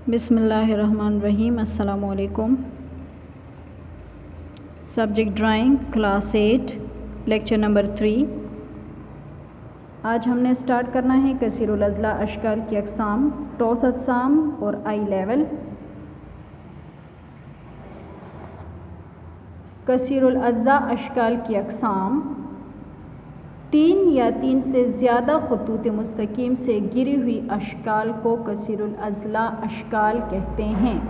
बिस्मिल्लाहिर्रहमानिर्रहीम। अस्सलाम वालेकुम। Subject drawing class 8 lecture number 3। आज हमने स्टार्ट करना है कसीरुल अज़ला अशकाल की अक़साम, टॉस अक़साम और आई लेवल। कसीरुल अज़ला अशकाल की अक़साम 3 या 3 से ज़्यादा ख़ुतूत मुस्तकीम से गिरी हुई अशकाल को कसीरुल अज़ला अशकाल कहते हैं।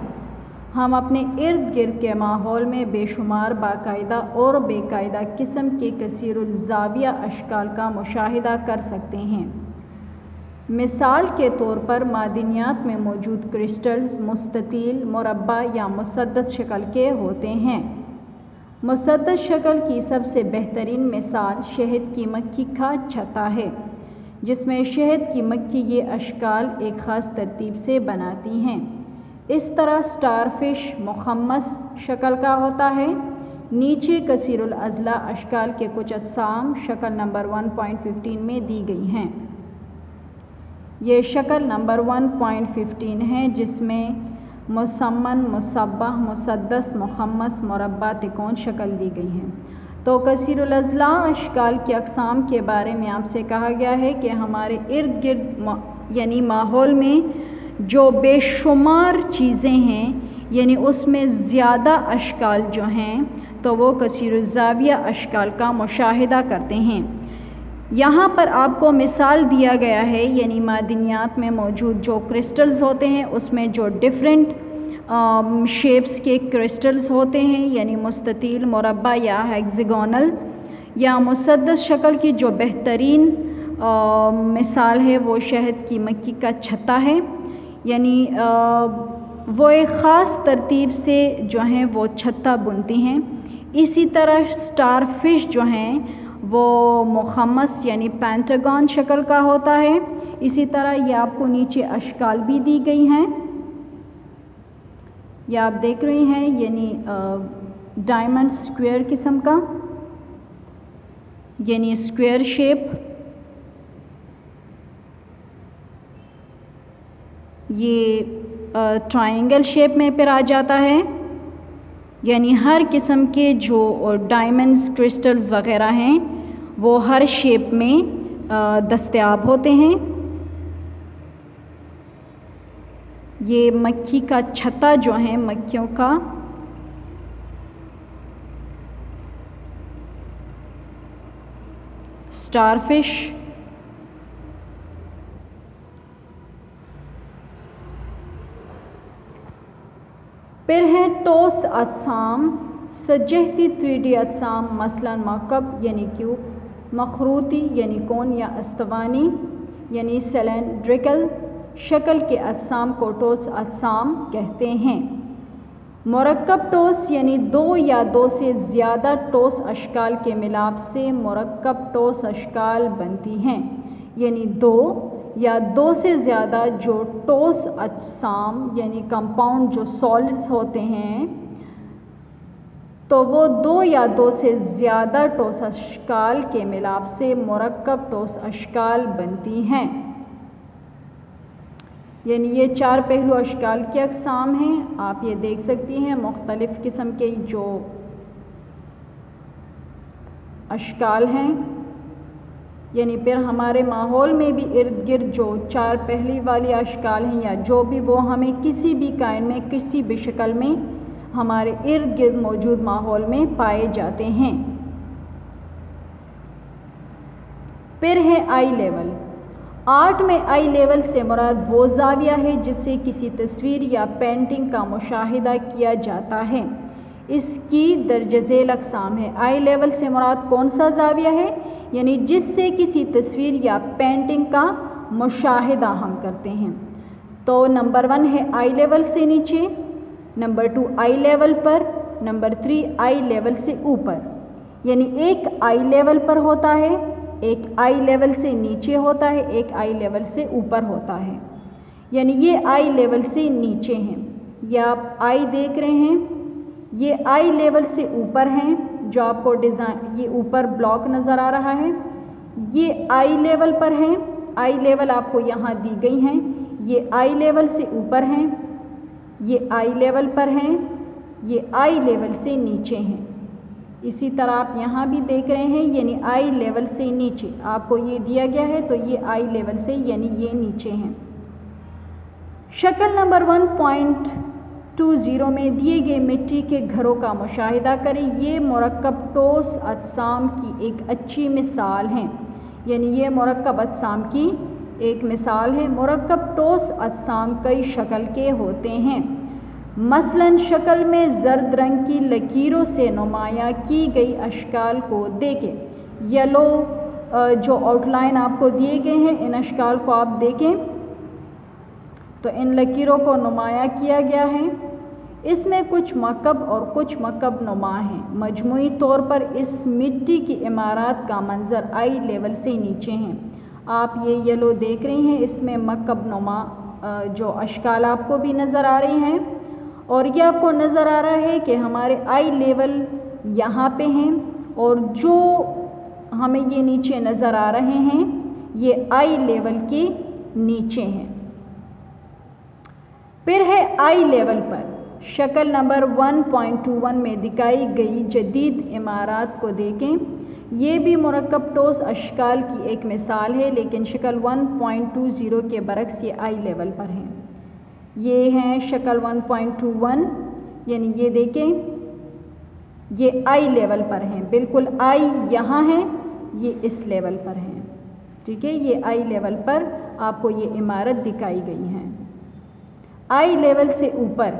हम अपने इर्द गिर्द के माहौल में बेशुमार बाकायदा और बेकायदा किस्म के कसीरुल ज़ाविया अशकाल का मुशाहिदा कर सकते हैं। मिसाल के तौर पर मादनियात में मौजूद क्रिस्टल्स मुस्ततील, मुरब्बा या मुसद्दस शक्ल के होते हैं। मुसद्दस शक्ल की सबसे बेहतरीन मिसाल शहद की मक्खी का छत्ता है, जिसमें शहद की मक्खी ये अशकाल एक ख़ास तरतीब से बनाती हैं। इस तरह स्टारफिश मुखम्मस शक्ल का होता है। नीचे कसीरुल अज़ला अशकाल के कुछ अक़साम शक्ल नंबर 1.15 में दी गई हैं। ये शक्ल नंबर 1.15 है, जिसमें मुसम्मन, मुसब्बह, मुसद्दस, मुखम्मस, मुरब्बा, तिकोन शक्ल दी गई हैं। तो कसीरुल अज़ला अशकाल की अक़साम के बारे में आपसे कहा गया है कि हमारे इर्द गिर्द यानी माहौल में जो बेशुमार चीज़ें हैं, यानी उसमें ज़्यादा अशकाल जो हैं तो वो कसीरुल ज़ाविया अशकाल का मुशाहिदा करते हैं। यहाँ पर आपको मिसाल दिया गया है, यानी मादनियात में मौजूद जो क्रिस्टल्स होते हैं उसमें जो डिफरेंट शेप्स के क्रिस्टल्स होते हैं, यानी मुस्ततील, मुरब्बा या हेक्सागोनल या मुसद्दस शक्ल की जो बेहतरीन मिसाल है वो शहद की मक्खी का छत्ता है। यानी वो एक ख़ास तरतीब से जो हैं वो छत्ता बुनती हैं। इसी तरह स्टारफिश जो हैं वो मुखम्मस यानी पेंटागन शक्ल का होता है। इसी तरह ये आपको नीचे अशकाल भी दी गई हैं, यह आप देख रही हैं, यानी डायमंड स्क्वायर किस्म का, यानी स्क्वायर शेप। ये ट्रायंगल शेप में फिर आ जाता है, यानी हर किस्म के जो डायमंड्स, क्रिस्टल्स वग़ैरह हैं वो हर शेप में दस्तयाब होते हैं। ये मक्खी का छत्ता जो है मक्खियों का, स्टारफिश, फिर है टॉस अक़साम, सजहती 3D अक़साम, मसलन मकब यानी क्यूब, मखरूती यानी कोन या अस्तवानी यानी सिलेंड्रिकल शक्ल के अक़साम को टॉस अक़साम कहते हैं। मुरक्कब टॉस यानी 2 या 2 से ज़्यादा टॉस अशकाल के मिलाप से मुरक्कब टॉस अशकाल बनती हैं। यानी 2 या 2 से ज़्यादा जो टॉस अक़साम यानी कंपाउंड जो सॉलिड्स होते हैं तो वो 2 या 2 से ज़्यादा टॉस अशकाल के मिलाप से मुरक्कब टॉस अशकाल बनती हैं। यानी ये 4 पहलू अशकाल की अक़साम हैं। आप ये देख सकती हैं मुख्तलिफ़ किस्म के जो अशकाल हैं। यानी फिर हमारे माहौल में भी इर्द गिर्द जो 4 पहली वाली अशकाल हैं या जो भी वो हमें किसी भी कायन में किसी भी शक्ल में हमारे इर्द गिर्द मौजूद माहौल में पाए जाते हैं। फिर है आई लेवल। आर्ट में आई लेवल से मुराद वो ज़ाविया है जिससे किसी तस्वीर या पेंटिंग का मुशाहिदा किया जाता है। इसकी दर्ज झेल अक़साम है। आई लेवल से मुराद कौन सा ज़ाविया है, यानी जिससे किसी तस्वीर या पेंटिंग का मुशाहिदा हम करते हैं। तो नंबर 1 है आई लेवल से नीचे, नंबर 2 आई लेवल पर, नंबर 3 आई लेवल से ऊपर। यानी एक आई लेवल पर होता है, एक आई लेवल से नीचे होता है, एक आई लेवल से ऊपर होता है। यानी ये आई लेवल से नीचे हैं, ये आप आई देख रहे हैं, ये आई लेवल से ऊपर हैं जो आपको डिज़ाइन ये ऊपर ब्लॉक नज़र आ रहा है, ये आई लेवल पर हैं। आई लेवल आपको यहाँ दी गई हैं, ये आई लेवल से ऊपर हैं, یہ آئی لیول پر ہیں، یہ آئی لیول سے نیچے ہیں۔ اسی طرح آپ یہاں بھی دیکھ رہے ہیں، یعنی آئی لیول سے نیچے آپ کو یہ دیا گیا ہے تو یہ آئی لیول سے یعنی یہ نیچے ہیں۔ شکل نمبر 1.20 میں دیے گئے مٹی کے گھروں کا مشاہدہ کریں۔ یہ مرکب ٹھوس اجسام کی ایک اچھی مثال ہے، یعنی یہ مرکب اجسام کی ایک مثال ہے۔ مرکب ٹھوس اجسام کئی شکل کے ہوتے ہیں، مثلاً شکل میں زرد رنگ کی لکیروں سے نمایاں کی گئی اشکال کو دیکھیں۔ یلو جو آؤٹ لائن آپ کو دیے گئے ہیں، ان اشکال کو آپ دیکھیں تو ان لکیروں کو نمایاں کیا گیا ہے۔ اس میں کچھ مکعب اور کچھ مکعب نما ہیں۔ مجموعی طور پر اس مٹی کی عمارات کا منظر آئی لیول سے نیچے ہیں۔ آپ یہ یلو دیکھ رہے ہیں، اس میں مکعب نما جو اشکال آپ کو بھی نظر آ رہی ہیں، اور یہ آپ کو نظر آ رہا ہے کہ ہمارے آئی لیول یہاں پہ ہیں، اور جو ہمیں یہ نیچے نظر آ رہے ہیں یہ آئی لیول کے نیچے ہیں۔ پھر ہے آئی لیول پر شکل نمبر 1.21 میں دکھائی گئی جدید عمارات کو دیکھیں۔ یہ بھی مرکب ٹھوس اشکال کی ایک مثال ہے، لیکن شکل 1.20 کے برعکس یہ آئی لیول پر ہے۔ یہ ہیں شکل 1.21، یعنی یہ دیکھیں یہ آئی لیول پر ہیں، بالکل آئی یہاں ہے، یہ اس لیول پر ہیں، ٹھیک ہے۔ یہ آئی لیول پر آپ کو یہ عمارت دکھائی گئی ہیں۔ آئی لیول سے اوپر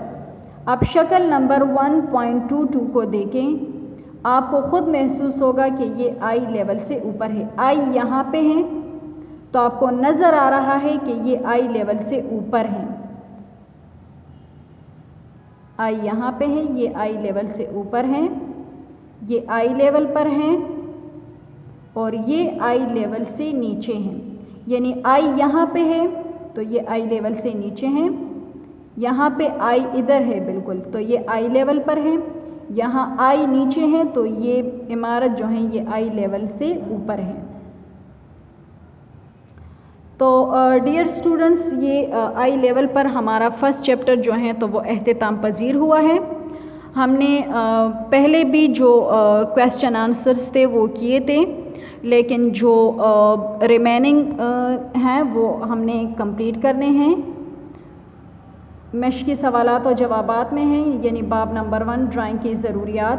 اب شکل نمبر 1.22 کو دیکھیں، آپ کو خود محسوس ہوگا کہ یہ آئی لیول سے اوپر ہے۔ آئی یہاں پہ ہیں تو آپ کو نظر آ رہا ہے کہ یہ آئی لیول سے اوپر ہیں۔ آئی یہاں پہ ہیں، یہ آئی لیول سے اوپر ہیں، یہ آئی لیول پر ہیں، اور یہ آئی لیول سے نیچے ہیں۔ یعنی آئی یہاں پہ ہے تو یہ آئی لیول سے نیچے ہیں، یہاں پہ آئی ادھر ہے بالکل تو یہ آئی لیول پر ہے، یہاں آئی نیچے ہیں تو یہ عمارت جو ہیں یہ آئی لیول سے اوپر ہے۔ تو ڈیئر اسٹوڈنٹس، یہ آئی لیول پر ہمارا فرسٹ چیپٹر جو ہیں تو وہ اختتام پذیر ہوا ہے۔ ہم نے پہلے بھی جو کویسچن آنسرس تھے وہ کیے تھے، لیکن جو ریمیننگ ہیں وہ ہم نے کمپلیٹ کرنے ہیں۔ مشقی سوالات و جوابات میں ہیں، یعنی باب نمبر 1 ڈرائنگ کی ضروریات،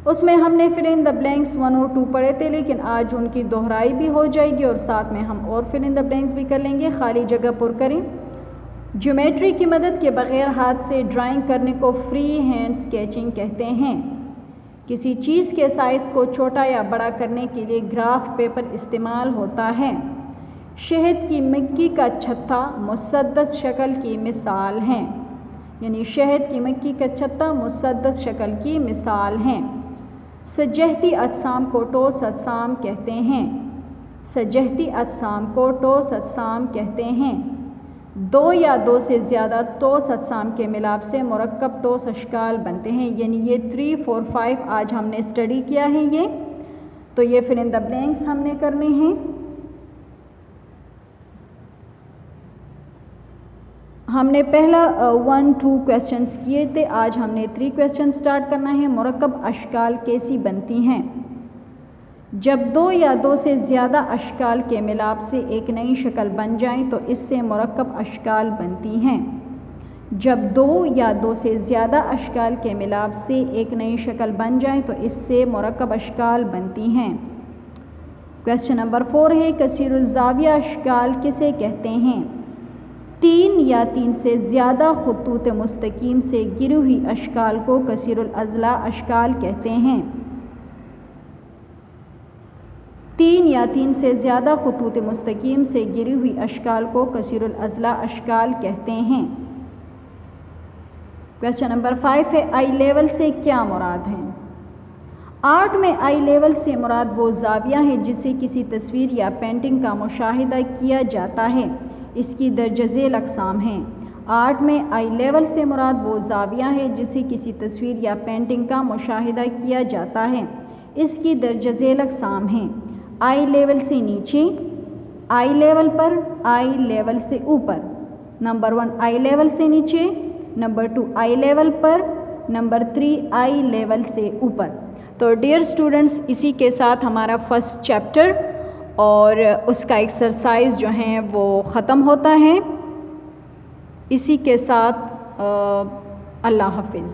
اس میں ہم نے فل ان دا بلینکس 1 اور 2 پڑھے تھے، لیکن آج ان کی دہرائی بھی ہو جائے گی اور ساتھ میں ہم اور فل ان دا بلینکس بھی کر لیں گے۔ خالی جگہ پر کریں۔ جیومیٹری کی مدد کے بغیر ہاتھ سے ڈرائنگ کرنے کو فری ہینڈ اسکیچنگ کہتے ہیں۔ کسی چیز کے سائز کو چھوٹا یا بڑا کرنے کے لیے گراف پیپر استعمال ہوتا ہے۔ شہد کی مکھی کا چھتا مسدس شکل کی مثال ہیں، یعنی شہد کی مکھی کا چھتا مسدس شکل کی مثال ہیں۔ سجہتی اجسام کو ٹھوس اجسام کہتے ہیں۔ سجہتی اجسام کو ٹھوس اجسام کہتے ہیں۔ 2 یا 2 سے زیادہ ٹھوس اجسام کے ملاپ سے مرکب ٹھوس اشکال بنتے ہیں، یعنی یہ 3 4 5 آج ہم نے اسٹڈی کیا ہے۔ یہ تو یہ فل ان دا بلینکس ہم نے کرنے ہیں۔ ہم نے پہلا 1 2 کویسچنس کیے تھے، آج ہم نے 3 کویسچن سٹارٹ کرنا ہے۔ مرکب اشکال کیسی بنتی ہیں؟ جب 2 یا 2 سے زیادہ اشکال کے ملاپ سے ایک نئی شکل بن جائیں تو اس سے مرکب اشکال بنتی ہیں۔ جب 2 یا 2 سے زیادہ اشکال کے ملاپ سے ایک نئی شکل بن جائیں تو اس سے مرکب اشکال بنتی ہیں۔ کویسچن نمبر 4 ہے کثیر الزاویہ اشکال کسے کہتے ہیں؟ 3 یا 3 سے زیادہ خطوط مستقیم سے گری ہوئی اشکال کو کثیر الاضلاع اشکال کہتے ہیں۔ 3 یا 3 سے زیادہ خطوط مستقیم سے گری ہوئی اشکال کو کثیر الاضلاع اشکال کہتے ہیں۔ کویسچن نمبر 5 ہے آئی لیول سے کیا مراد ہے؟ آرٹ میں آئی لیول سے مراد وہ زاویہ ہے جسے کسی تصویر یا پینٹنگ کا مشاہدہ کیا جاتا ہے۔ اس کی درجہ ذیل اقسام ہیں۔ آرٹ میں آئی لیول سے مراد وہ زاویہ ہے جسے کسی تصویر یا پینٹنگ کا مشاہدہ کیا جاتا ہے۔ اس کی درجہ ذیل اقسام ہیں۔ آئی لیول سے نیچے، آئی لیول پر، آئی لیول سے اوپر، नंबर 1 आई लेवल से नीचे, नंबर 2 आई लेवल पर, नंबर 3 आई लेवल से ऊपर। तो डियर स्टूडेंट्स, इसी के साथ हमारा फर्स्ट चैप्टर और उसका एक्सरसाइज जो है वो ख़त्म होता है। इसी के साथ अल्लाह हाफिज़।